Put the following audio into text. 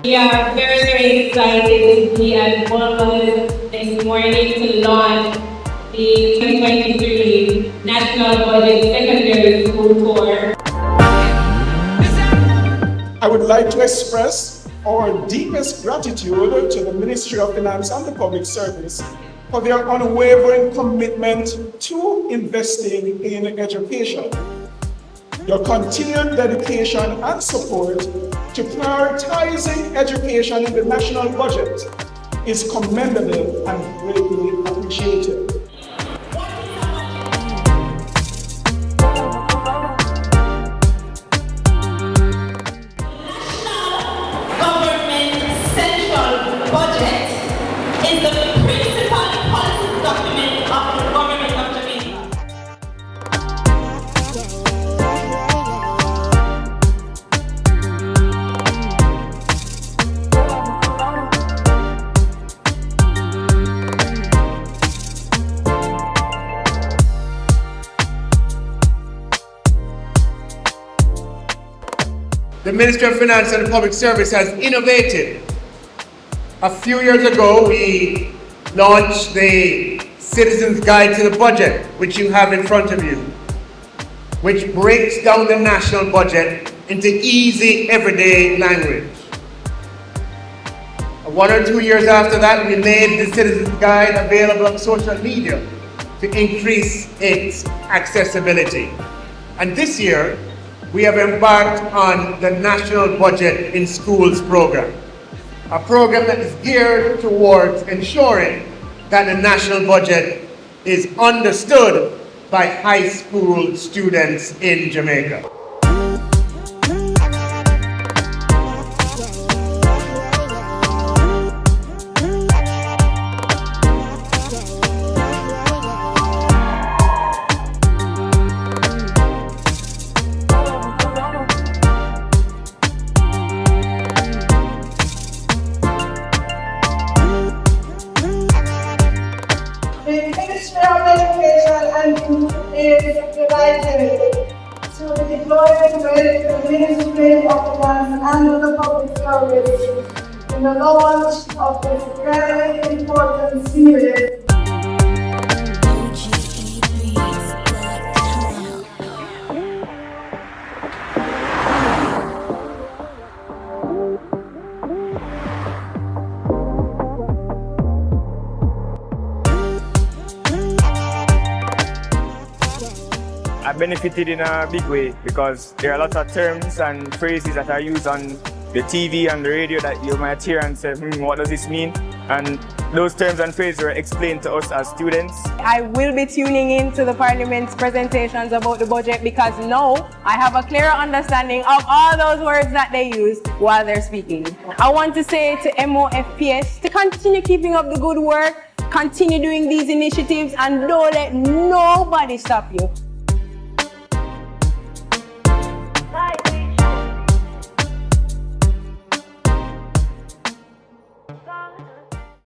We are very, very excited to be at MOFPS this morning to launch the 2023 National Budget Secondary School Tour. I would like to express our deepest gratitude to the Ministry of Finance and the Public Service for their unwavering commitment to investing in education. Your continued dedication and support to prioritizing education in the national budget is commendable and greatly appreciated. Budget is the principal policy document of the government of Jamaica. The Ministry of Finance and Public Service has innovated. A few years ago, we launched the Citizens Guide to the Budget, which you have in front of you, which breaks down the national budget into easy, everyday language. 1 or 2 years after that, we made the Citizens Guide available on social media to increase its accessibility. And this year, we have embarked on the National Budget in Schools program. A program that is geared towards ensuring that the national budget is understood by high school students in Jamaica. The Ministry of Education and Youth is delighted to deploy the Ministry of Finance and the Public Service in the launch of this very important series. I benefited in a big way because there are lots of terms and phrases that are used on the TV and the radio that you might hear and say, what does this mean? And those terms and phrases were explained to us as students. I will be tuning in to the Parliament's presentations about the budget because now I have a clearer understanding of all those words that they use while they're speaking. I want to say to MOFPS to continue keeping up the good work, continue doing these initiatives, and don't let nobody stop you.